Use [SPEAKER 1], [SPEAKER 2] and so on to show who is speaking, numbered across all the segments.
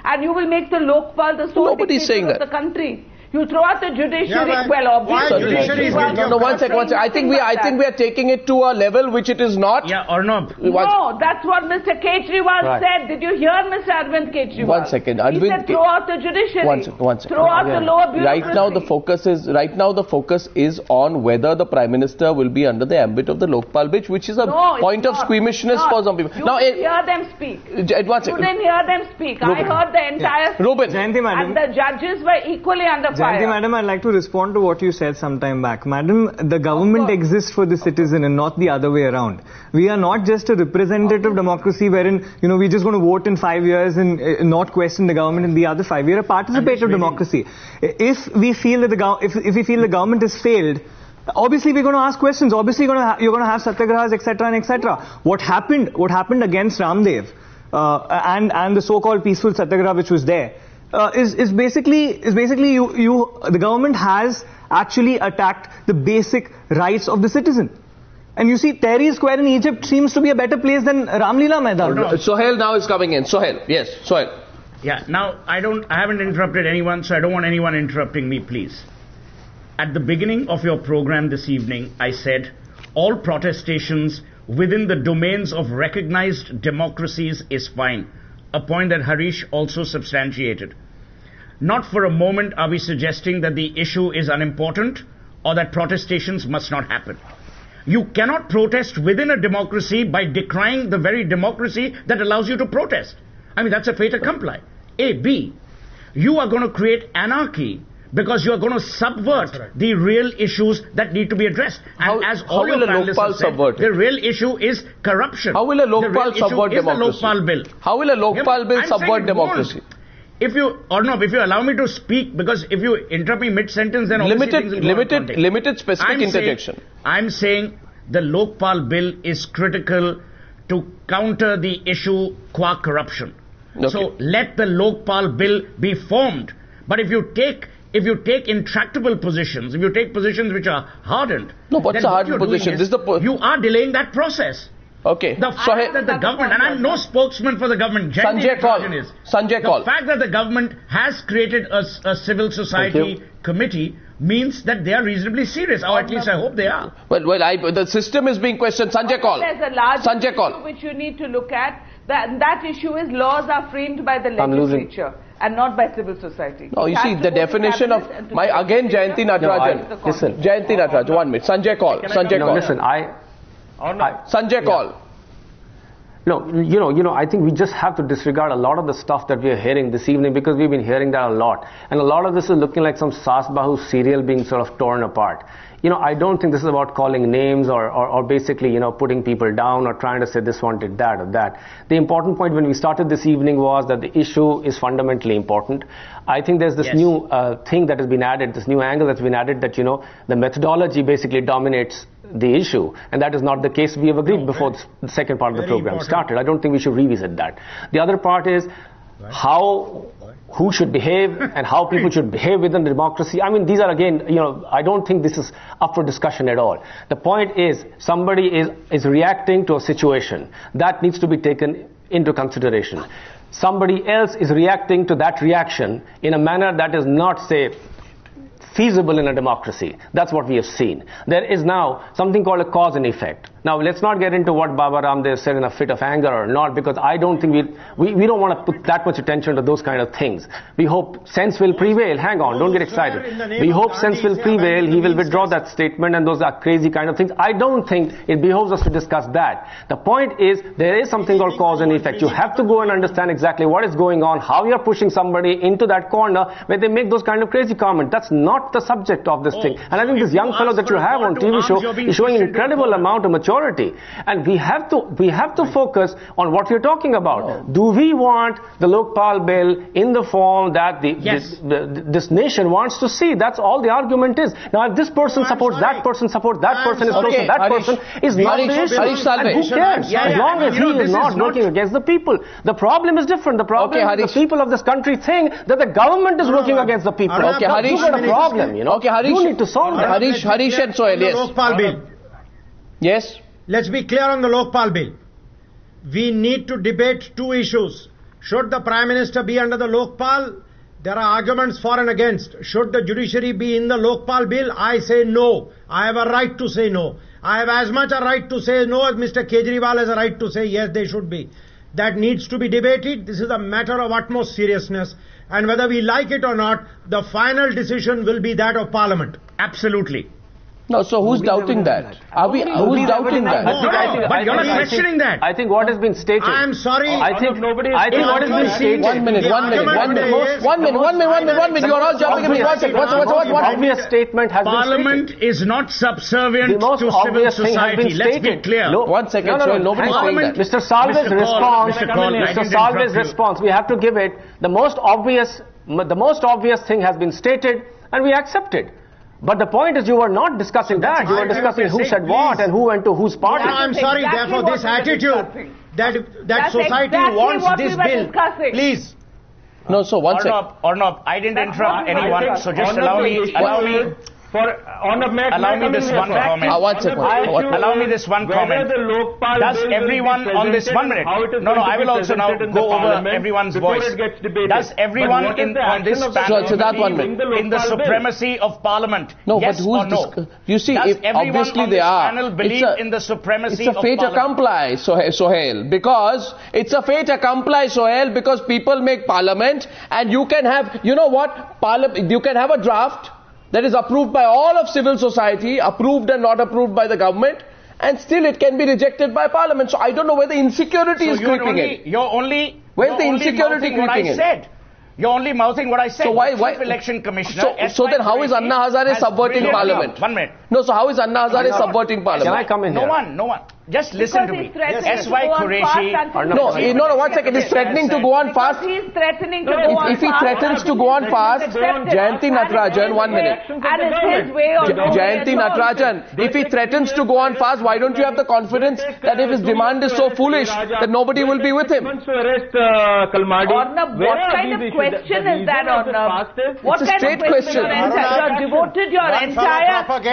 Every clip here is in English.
[SPEAKER 1] and you will make the Lokpal the sole dictator of the country. You throw out the judiciary, obviously.
[SPEAKER 2] No, one second. I think we are taking it to a level which it is not.
[SPEAKER 3] Yeah, Arnab.
[SPEAKER 1] No, that's what Mr. Kejriwal said. Did you hear Mr. Arvind Kejriwal?
[SPEAKER 2] 1 second. Arvind,
[SPEAKER 1] he said throw out the judiciary.
[SPEAKER 2] One second.
[SPEAKER 1] Throw out the lower bureaucracy.
[SPEAKER 2] Right now the focus is on whether the Prime Minister will be under the ambit of the Lokpal Bill, which is a point of squeamishness for some people.
[SPEAKER 1] You didn't hear them speak. You didn't hear them speak. I heard the entire
[SPEAKER 2] Ruben.
[SPEAKER 4] Jayanthi, madam.
[SPEAKER 1] And the judges were equally under fire.
[SPEAKER 4] Jayanthi, madam, I'd like to respond to what you said some time back. Madam, the government exists for the citizen and not the other way around. We are not just a representative democracy wherein, we're just going to vote in 5 years and not question the government in the other 5. We're a participative democracy. If we feel that if we feel the government has failed, obviously we're going to ask questions. Obviously you're going to have satyagrahas, etc. and etc. What happened against Ramdev and the so-called peaceful satyagraha which was there is basically the government has actually attacked the basic rights of the citizen. And you see, Tahrir Square in Egypt seems to be a better place than Ramlila Maidan.
[SPEAKER 2] Sohel now is coming in. Sohel, yes, Sohel.
[SPEAKER 3] Yeah, now I haven't interrupted anyone, so I don't want anyone interrupting me, please. At the beginning of your program this evening, I said all protestations within the domains of recognized democracies is fine. A point that Harish also substantiated. Not for a moment are we suggesting that the issue is unimportant or that protestations must not happen. You cannot protest within a democracy by decrying the very democracy that allows you to protest. I mean, that's a fait accompli. A. B. You are going to create anarchy because you are going to subvert the real issues that need to be addressed. And as all your panelists have said, the real issue is corruption.
[SPEAKER 2] How will a Lokpal subvert democracy?
[SPEAKER 3] The Lokpal Bill.
[SPEAKER 2] How will a Lokpal Bill subvert democracy?
[SPEAKER 3] If you allow me to speak, because if you interrupt me mid-sentence, then
[SPEAKER 2] limited specific interjection.
[SPEAKER 3] I'm saying the Lokpal Bill is critical to counter the issue qua corruption. Okay. So let the Lokpal Bill be formed. But if you take intractable positions, if you take positions which are hardened,
[SPEAKER 2] what's a hardened position?
[SPEAKER 3] You are delaying that process.
[SPEAKER 2] Okay.
[SPEAKER 3] The fact that the government, and I'm no spokesman for the government,
[SPEAKER 2] Sanjay Kaul.
[SPEAKER 3] The fact that the government has created a civil society committee means that they are reasonably serious, or at least I hope they are.
[SPEAKER 2] The system is being questioned. Sanjay Kaul.
[SPEAKER 1] There's a large issue which you need to look at. That issue is laws are framed by the legislature and not by civil society.
[SPEAKER 2] No, you see, the definition of Jayanthi Natrajan. Listen, Jayanthi Natrajan, 1 minute. Sanjay Kaul.
[SPEAKER 4] Listen,
[SPEAKER 2] Sanjay Kaul.
[SPEAKER 5] No, I think we just have to disregard a lot of the stuff that we are hearing this evening, because we've been hearing that a lot. And a lot of this is looking like some Saas Bahu serial being sort of torn apart. I don't think this is about calling names or basically, putting people down or trying to say this one did that or that. The important point when we started this evening was that the issue is fundamentally important. I think there's this new thing that has been added, this new angle that's been added that, the methodology basically dominates the issue. And that is not the case. We have agreed before the second part of the program started. I don't think we should revisit that. The other part is who should behave and how people should behave within the democracy. I mean, these are again, I don't think this is up for discussion at all. The point is, somebody is reacting to a situation that needs to be taken into consideration. Somebody else is reacting to that reaction in a manner that is not, say, feasible in a democracy. That's what we have seen. There is now something called a cause and effect. Now, let's not get into what Baba Ramdev said in a fit of anger or not, because I don't think we don't want to put that much attention to those kind of things. We hope sense will prevail. Hang on, don't get excited. We hope sense will prevail. He will withdraw that statement, and those are crazy kind of things. I don't think it behoves us to discuss that. The point is, there is something called cause and effect. You have to go and understand exactly what is going on, how you're pushing somebody into that corner where they make those kind of crazy comments. That's not the subject of this thing. And I think this young fellow that you have on TV show is showing an incredible amount of maturity. And we have to focus on what we're talking about. Do we want the Lokpal Bill in the form that this nation wants to see? That's all the argument is. Now, if this person supports that person, is close to that person, is not the issue.
[SPEAKER 2] Harish Salve.
[SPEAKER 5] And who cares? As long as he is not working against the people. The problem is different. The problem is the people of this country think that the government is working against the people.
[SPEAKER 2] Okay, Harish.
[SPEAKER 5] You've got a problem,
[SPEAKER 2] Okay, Harish.
[SPEAKER 5] You need to solve that.
[SPEAKER 2] Harish and Sohel, yes.
[SPEAKER 6] Lokpal Bill.
[SPEAKER 2] Yes.
[SPEAKER 6] Let's be clear on the Lokpal Bill. We need to debate two issues. Should the Prime Minister be under the Lokpal? There are arguments for and against. Should the judiciary be in the Lokpal Bill? I say no. I have a right to say no. I have as much a right to say no as Mr. Kejriwal has a right to say yes, they should be. That needs to be debated. This is a matter of utmost seriousness. And whether we like it or not, the final decision will be that of Parliament.
[SPEAKER 3] Absolutely.
[SPEAKER 2] No, so who's doubting that? Who's doubting that?
[SPEAKER 3] But you're not questioning that.
[SPEAKER 5] I think what has been stated.
[SPEAKER 6] I am sorry.
[SPEAKER 5] I think what has been stated.
[SPEAKER 2] One minute. You're all jumping in. One second. What
[SPEAKER 5] obvious statement has been stated?
[SPEAKER 3] Parliament is not subservient to civil society. Let's be clear.
[SPEAKER 2] 1 second. Nobody's saying that.
[SPEAKER 5] Mr. Salve's response. We have to give it. The most obvious thing has been stated, and we accept it. But the point is, you were not discussing that. You were discussing who said what and who went to whose party.
[SPEAKER 6] No, I'm sorry. Therefore, this attitude that society wants this bill. Please.
[SPEAKER 2] No, so one second.
[SPEAKER 3] Arnab, I didn't interrupt anyone. So just allow me this one comment. Allow me this one comment. Does everyone on this 1 minute? No, I will also now go over everyone's voice. Does everyone on this panel believe in the supremacy of Parliament?
[SPEAKER 2] No,
[SPEAKER 3] yes
[SPEAKER 2] but who's
[SPEAKER 3] or no?
[SPEAKER 2] You see,
[SPEAKER 3] does
[SPEAKER 2] if obviously they are.
[SPEAKER 3] Panel believe in the supremacy of
[SPEAKER 2] Parliament? It's a fait accompli, Suhel, because it's a fait accompli, Suhel, because people make Parliament, and you can have, you know what? You can have a draft that is approved by all of civil society, approved and not approved by the government, and still it can be rejected by Parliament. So I don't know where the insecurity is creeping in. Where's the insecurity creeping in?
[SPEAKER 3] You're only mouthing what I said.
[SPEAKER 2] So why
[SPEAKER 3] Election Commissioner?
[SPEAKER 2] So then how is Anna Hazare subverting Parliament?
[SPEAKER 3] 1 minute.
[SPEAKER 2] No, so how is Anna Hazare subverting Parliament?
[SPEAKER 5] Can I come in here?
[SPEAKER 3] No one. Just listen to me. S.Y. Qureshi.
[SPEAKER 2] No, 1 second. He's threatening to go on fast.
[SPEAKER 1] He's threatening to go on fast.
[SPEAKER 2] If he threatens to go on fast, Jayanthi Natrajan, 1 minute.
[SPEAKER 1] And it's his way of
[SPEAKER 2] Jayanthi Natrajan, if he threatens to go on fast, why don't you have the confidence that if his demand is so foolish, that nobody will be with him?
[SPEAKER 1] Arnab, what kind of question is that, Arnab? What kind of question?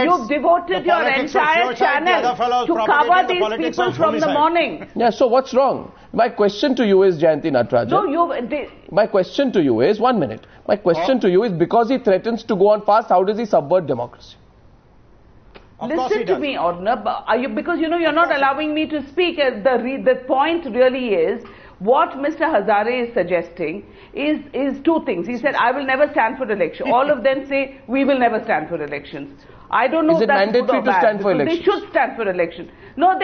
[SPEAKER 1] You've devoted your entire channel to cover these people from the morning.
[SPEAKER 2] Yeah, so what's wrong? My question to you is, Jayanthi Natrajan. My question to you is, 1 minute. My question to you is, because he threatens to go on fast, how does he subvert democracy?
[SPEAKER 1] Listen to me, Arnab. Because you're not allowing me to speak. The point really is, what Mr. Hazare is suggesting is two things. He said, I will never stand for election. All of them say, we will never stand for elections. I don't know if that's good or bad. Is it mandatory to stand for elections? They should stand for election. No,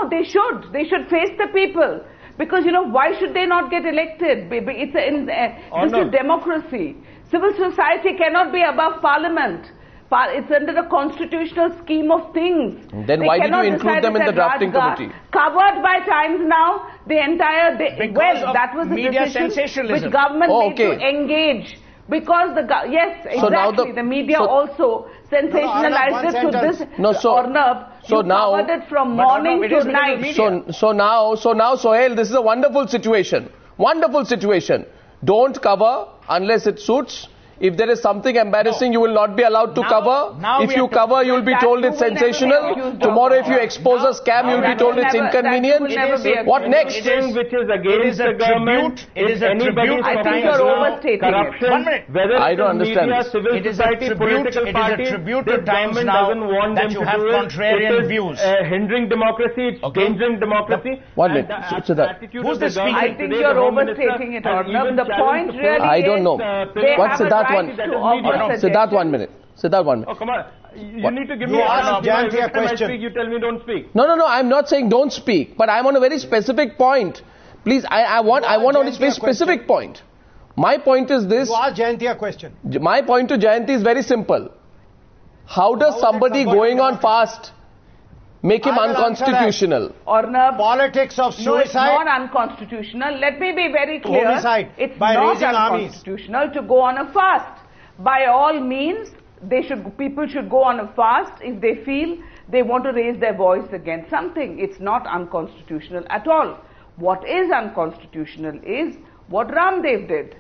[SPEAKER 1] they should. They should face the people. Because, why should they not get elected? This is democracy. Civil society cannot be above Parliament. It's under the constitutional scheme of things.
[SPEAKER 2] Then why did you include them in the drafting committee?
[SPEAKER 1] Covered by Times Now, the entire day. Well, that was the decision which government made to engage. Because yes, exactly. The media also sensationalized it to this. Arnab, you covered it from morning to night.
[SPEAKER 2] So now, Suhel, this is a wonderful situation. Wonderful situation. Don't cover unless it suits. If there is something embarrassing, you will not be allowed to cover. If you cover, you will be told it's sensational. Tomorrow, if you expose a scam, you will be told it's inconvenient. What next?
[SPEAKER 7] Which is against the government.
[SPEAKER 3] It is a tribute.
[SPEAKER 1] I think you're overstating it.
[SPEAKER 3] 1 minute.
[SPEAKER 2] I don't understand.
[SPEAKER 3] It is a tribute to Times Now that you have contrarian views.
[SPEAKER 7] Hindering democracy, it's changing democracy.
[SPEAKER 2] 1 minute.
[SPEAKER 3] Who's the speaker?
[SPEAKER 1] I think you're overstating it, Arnab. The point really
[SPEAKER 2] I don't know. What's Siddharth? Siddharth, 1 minute. Siddharth, 1 minute.
[SPEAKER 7] Oh, come on. You need to give me a question. You tell me don't speak.
[SPEAKER 2] No. I'm not saying don't speak. But I'm on a very specific point. Please, I want on a very specific point. My point is this.
[SPEAKER 6] You ask Jayanthi a question.
[SPEAKER 2] My point to Jayanthi is very simple. How does somebody going on fast make him unconstitutional?
[SPEAKER 1] Arnab,
[SPEAKER 6] politics of suicide.
[SPEAKER 1] No, it's not unconstitutional. Let me be very clear.
[SPEAKER 6] Homicide.
[SPEAKER 1] It's not unconstitutional to go on a fast. By all means, people should go on a fast if they feel they want to raise their voice against something. It's not unconstitutional at all. What is unconstitutional is what Ramdev did,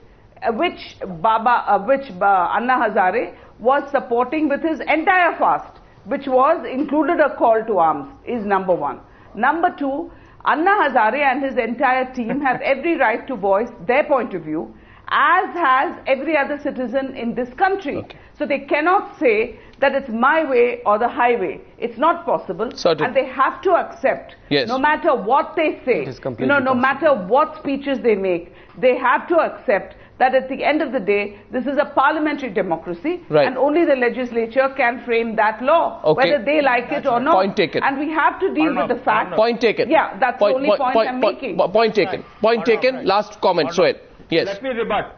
[SPEAKER 1] which Anna Hazare was supporting with his entire fast, which included a call to arms, is number one. Number two, Anna Hazare and his entire team have every right to voice their point of view, as has every other citizen in this country.
[SPEAKER 2] Okay.
[SPEAKER 1] So they cannot say that it's my way or the highway. It's not possible.
[SPEAKER 2] Certainly.
[SPEAKER 1] And they have to accept,
[SPEAKER 2] yes,
[SPEAKER 1] no matter what they say, no matter what speeches they make, they have to accept that at the end of the day, this is a parliamentary democracy,
[SPEAKER 2] right,
[SPEAKER 1] and only the legislature can frame that law,
[SPEAKER 2] okay,
[SPEAKER 1] whether they like it or not.
[SPEAKER 2] Point taken.
[SPEAKER 1] And we have to deal with the fact.
[SPEAKER 2] Point taken.
[SPEAKER 1] Yeah, that's the only point I'm making.
[SPEAKER 2] Point taken. Point taken. Last comment, Suhel. Yes.
[SPEAKER 3] Let me rebut.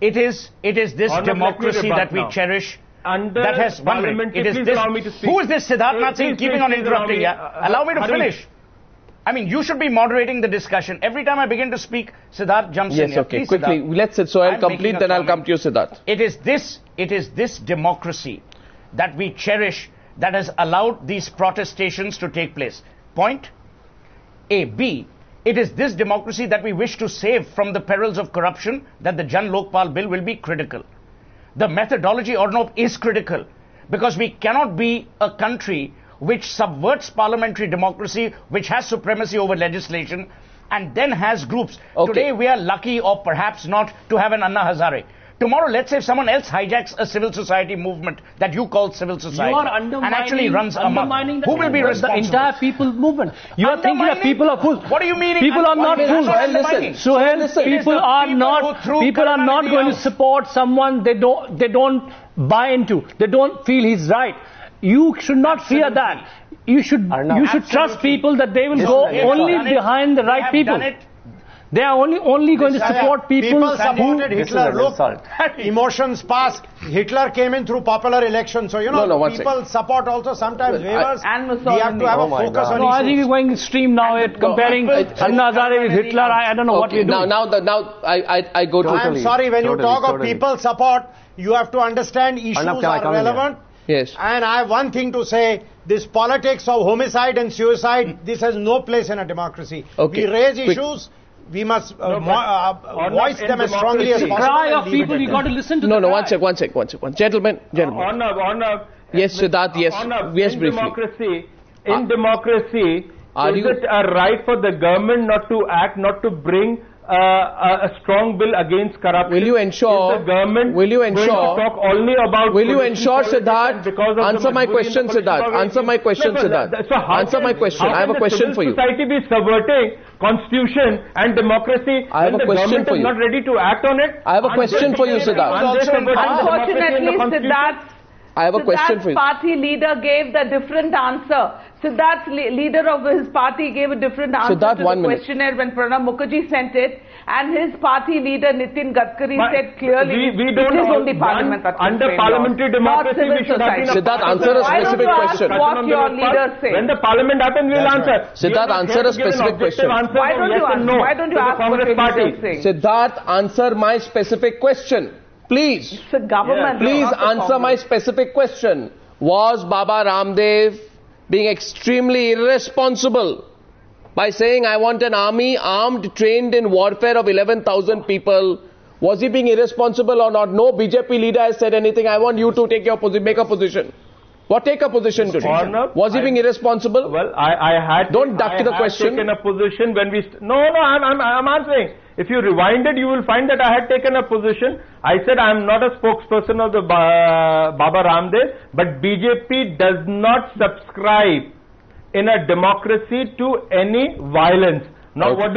[SPEAKER 3] It is this democracy that we cherish. That has one minute. It is this. Who is this Siddharth Nath Singh keeping on interrupting? Allow me to finish. I mean, you should be moderating the discussion. Every time I begin to speak, Siddharth jumps in.
[SPEAKER 2] Yes, okay.
[SPEAKER 3] Please,
[SPEAKER 2] quickly,
[SPEAKER 3] Siddharth.
[SPEAKER 2] let's Suhel complete, then I'll come to you, Siddharth.
[SPEAKER 3] It is this democracy that we cherish that has allowed these protestations to take place. Point A. B. It is this democracy that we wish to save from the perils of corruption that the strongLokpal Bill will be critical. The methodology, Arnab, is critical because we cannot be a country which subverts parliamentary democracy, which has supremacy over legislation, and then has groups.
[SPEAKER 2] Okay.
[SPEAKER 3] Today we are lucky, or perhaps not, to have an Anna Hazare. Tomorrow, let's say someone else hijacks a civil society movement that you call civil society,
[SPEAKER 8] you are
[SPEAKER 3] and actually runs amok. Who will be responsible?
[SPEAKER 8] The entire people movement. You are thinking that people are fools.
[SPEAKER 3] What do you mean?
[SPEAKER 8] People are not fools.
[SPEAKER 3] Listen.
[SPEAKER 8] People are not going to support someone they don't buy into. They don't feel he's right. You should not fear that. You should trust people that they will go only behind the right people. They are only going to support people
[SPEAKER 6] supported Hitler. Look, emotions pass. Hitler came in through popular election. So, people support also sometimes waivers. We have to have a focus on issues.
[SPEAKER 8] I think we're going extreme now at comparing Anna Hazare with Hitler. I don't know what we're doing.
[SPEAKER 2] Now I go to...
[SPEAKER 6] I'm sorry, when you talk of people support, you have to understand issues are relevant.
[SPEAKER 2] Yes.
[SPEAKER 6] And I have one thing to say, this politics of homicide and suicide, this has no place in a democracy.
[SPEAKER 2] Okay.
[SPEAKER 6] We raise issues, we must voice them as strongly as possible.
[SPEAKER 8] Cry of people, you got to listen to them.
[SPEAKER 2] No, one sec. Gentlemen.
[SPEAKER 7] Arnab.
[SPEAKER 2] Yes, Siddharth, yes. Yes, briefly.
[SPEAKER 7] In democracy, is it a right for the government not to act, not to bring a strong bill against corruption?
[SPEAKER 2] Will you ensure?
[SPEAKER 7] Is the government
[SPEAKER 2] will you ensure?
[SPEAKER 7] Going to talk only about?
[SPEAKER 2] Will you ensure, Siddharth? Answer my question, Siddharth. Answer my question, Siddharth. Answer my question. I have a question for you.
[SPEAKER 7] Society be subverting constitution and democracy.
[SPEAKER 2] I have a question for you.
[SPEAKER 7] Not ready to act on it.
[SPEAKER 2] I have a question for you, Siddharth.
[SPEAKER 1] Unfortunately, Siddharth.
[SPEAKER 2] I have a question for you.
[SPEAKER 1] Siddharth's party leader gave the different answer. Siddharth's leader of his party gave a different answer to the questionnaire when Pranab Mukherjee sent it, and his party leader Nitin Gadkari said clearly
[SPEAKER 7] we don't
[SPEAKER 1] it is only parliament that can
[SPEAKER 7] under parliamentary democracy we should have been
[SPEAKER 2] Siddharth, answer a specific question.
[SPEAKER 1] What your leader says.
[SPEAKER 7] When the parliament happens, we'll answer.
[SPEAKER 2] Siddharth, answer a specific question.
[SPEAKER 1] Why don't you ask what your leader is saying?
[SPEAKER 2] Siddharth, answer my specific question. Please.
[SPEAKER 1] It's a government.
[SPEAKER 2] Please answer my specific question. Was Baba Ramdev being extremely irresponsible by saying, I want an army armed, trained in warfare of 11,000 people? Was he being irresponsible or not? No BJP leader has said anything. I want you to take your make a position. Take a position today. Was he being irresponsible?
[SPEAKER 7] Well, I had...
[SPEAKER 2] Don't duck the question.
[SPEAKER 7] Taken a position when we... I'm answering. If you rewind it, you will find that I had taken a position. I said I am not a spokesperson of the Baba Ramdev, but BJP does not subscribe in a democracy to any violence. Now, what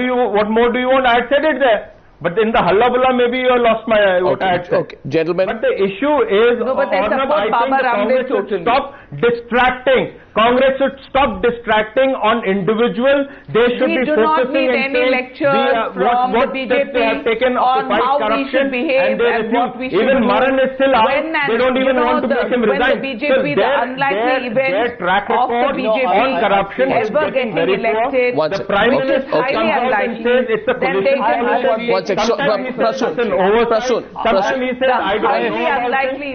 [SPEAKER 7] more do you want? I had said it there. But in the hullabulla, maybe you lost my what I had said.
[SPEAKER 2] Okay, gentlemen.
[SPEAKER 7] But the issue is, Congress should stop distracting. Congress should stop distracting on individuals. They should be focusing and saying what steps they have taken to fight corruption. And they refuse. Even Maran is still out. They don't even want to make him resign. So their track record on corruption is getting very poor. The Prime Minister comes out and says it's a political solution.
[SPEAKER 2] Prasoon.
[SPEAKER 7] Sometimes he says, I don't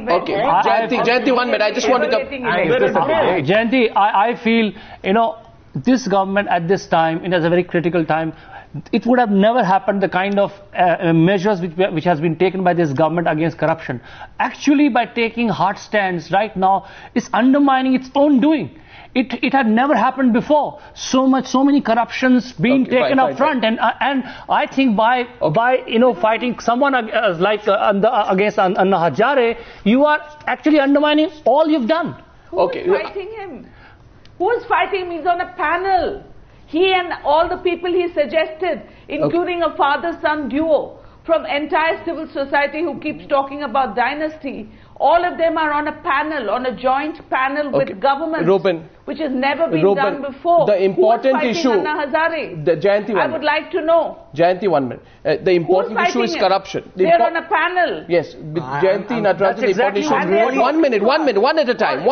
[SPEAKER 7] know.
[SPEAKER 2] Okay, Jayanthi, 1 minute. I just want to come.
[SPEAKER 8] Jayanthi, I feel, this government at this time, it is a very critical time. it would have never happened, the kind of measures which has been taken by this government against corruption. Actually, by taking hard stands right now, it's undermining its own doing. It had never happened before. So many corruptions being taken up front, and I think by fighting someone against Anna Hazare, you are actually undermining all you've done.
[SPEAKER 1] Who is fighting him? Who is fighting him? He's on a panel. He and all the people he suggested, including a father-son duo from entire civil society who keeps talking about dynasty, all of them are on a panel, on a joint panel with government,
[SPEAKER 2] Ruben,
[SPEAKER 1] which has never been done before.
[SPEAKER 2] The important issue,
[SPEAKER 1] Anna Hazare?
[SPEAKER 2] Jayanthi,
[SPEAKER 1] I would like to know.
[SPEAKER 2] Jayanthi, 1 minute. The important issue is corruption.
[SPEAKER 1] They're on a panel.
[SPEAKER 2] Yes, Jayanthi Natrajan, the important issue is... One minute, one at a time, please.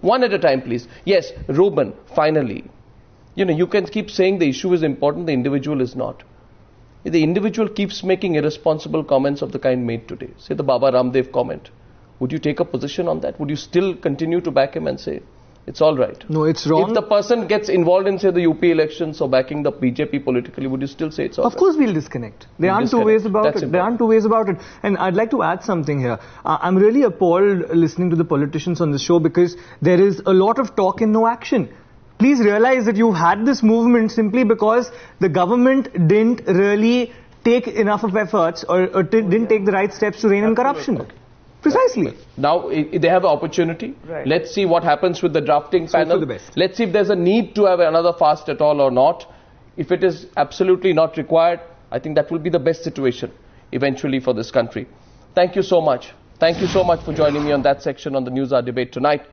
[SPEAKER 2] One at a time, please. Yes, Ruben, finally. You can keep saying the issue is important, the individual is not. If the individual keeps making irresponsible comments of the kind made today, say the Baba Ramdev comment, would you take a position on that? Would you still continue to back him and say, it's all right?
[SPEAKER 4] No, it's wrong.
[SPEAKER 2] If the person gets involved in, say, the UP elections or backing the BJP politically, would you still say it's all right?
[SPEAKER 4] Of course we'll disconnect. There aren't two ways about it. There aren't two ways about it. And I'd like to add something here. I'm really appalled listening to the politicians on this show because there is a lot of talk and no action. Please realize that you've had this movement simply because the government didn't really take enough of efforts or didn't take the right steps to rein in corruption. Okay. Precisely.
[SPEAKER 2] Now they have an opportunity. Right. Let's see what happens with the drafting panel.
[SPEAKER 4] The best.
[SPEAKER 2] Let's see if there's a need to have another fast at all or not. If it is absolutely not required, I think that will be the best situation eventually for this country. Thank you so much. Thank you so much for joining me on that section on the News Hour debate tonight.